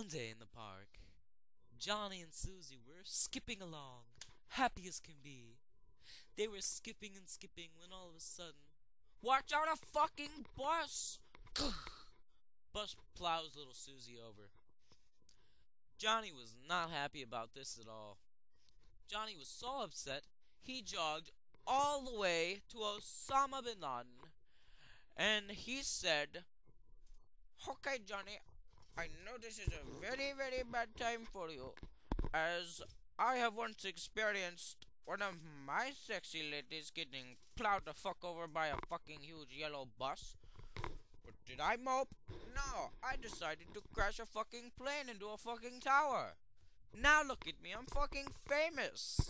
One day in the park, Johnny and Susie were skipping along, happy as can be. They were skipping and skipping when all of a sudden, watch out, a fucking bus! Bus plows little Susie over. Johnny was not happy about this at all. Johnny was so upset, he jogged all the way to Osama bin Laden, and he said, "Okay, Johnny, I know this is a very, very bad time for you, as I have once experienced one of my sexy ladies getting plowed the fuck over by a fucking huge yellow bus. But did I mope? No, I decided to crash a fucking plane into a fucking tower. Now look at me, I'm fucking famous.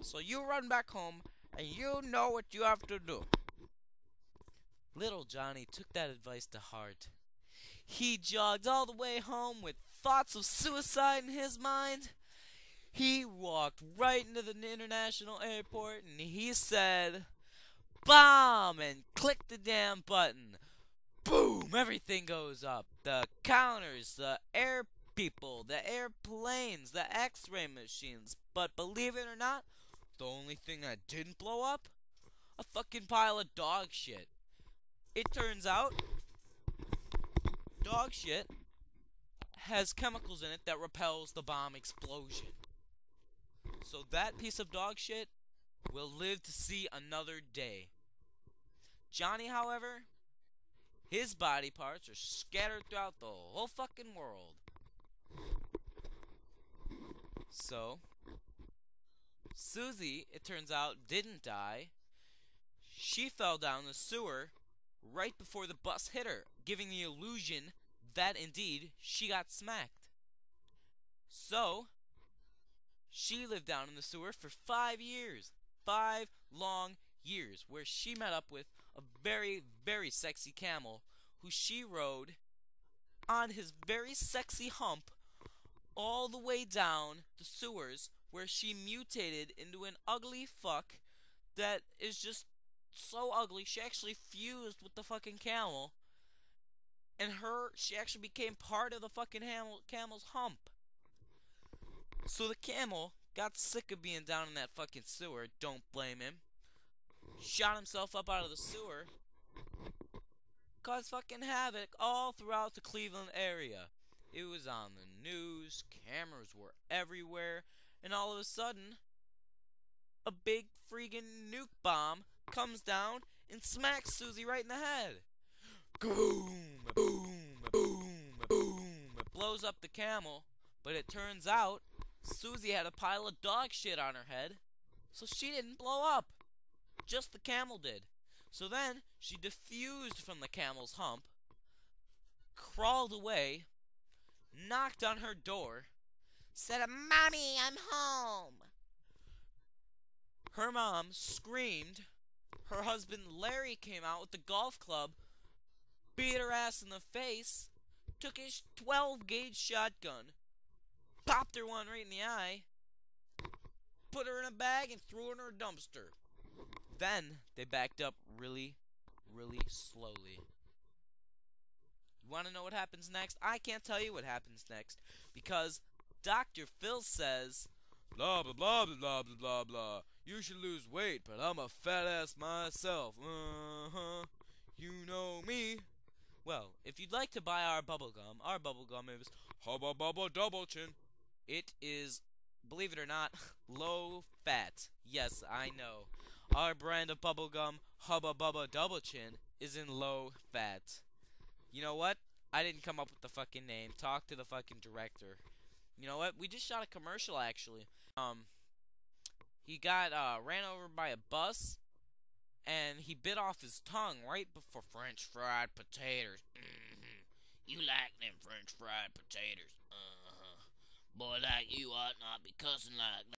So you run back home, and you know what you have to do." Little Johnny took that advice to heart. He jogged all the way home with thoughts of suicide in his mind. He walked right into the international airport and he said, "Bomb!" and clicked the damn button. Boom! Everything goes up. The counters, the air people, the airplanes, the x-ray machines. But believe it or not, the only thing that didn't blow up? A fucking pile of dog shit. It turns out, dog shit has chemicals in it that repels the bomb explosion. So that piece of dog shit will live to see another day. Johnny, however, his body parts are scattered throughout the whole fucking world. So, Susie, it turns out, didn't die. She fell down the sewer right before the bus hit her, giving the illusion that indeed she got smacked. So, she lived down in the sewer for 5 years. 5 long years, where she met up with a very, very sexy camel who she rode on his very sexy hump all the way down the sewers, where she mutated into an ugly fuck that is just so ugly. She actually fused with the fucking camel, and she actually became part of the fucking camel's hump. So the camel got sick of being down in that fucking sewer, don't blame him, shot himself up out of the sewer, caused fucking havoc all throughout the Cleveland area. It was on the news, cameras were everywhere, and all of a sudden, a big freaking nuke bomb comes down and smacks Susie right in the head. Boom, boom, boom, boom. It blows up the camel, but it turns out Susie had a pile of dog shit on her head, so she didn't blow up. Just the camel did. So then, she diffused from the camel's hump, crawled away, knocked on her door, said, "Mommy, I'm home." Her mom screamed. Her husband Larry came out with the golf club, beat her ass in the face, took his 12-gauge shotgun, popped her one right in the eye, put her in a bag, and threw her in her dumpster. Then they backed up really, really slowly. You want to know what happens next? I can't tell you what happens next, because Dr. Phil says, "Blah, blah, blah, blah, blah, blah, blah. You should lose weight, but I'm a fat ass myself. You know me." Well, if you'd like to buy our bubblegum is Hubba Bubba Double Chin. It is, believe it or not, low fat. Yes, I know. Our brand of bubblegum, Hubba Bubba Double Chin, is in low fat. You know what? I didn't come up with the fucking name. Talk to the fucking director. You know what? We just shot a commercial, actually. He got ran over by a bus, and he bit off his tongue right before French fried potatoes. You like them French fried potatoes? Boy like you ought not be cussing like that.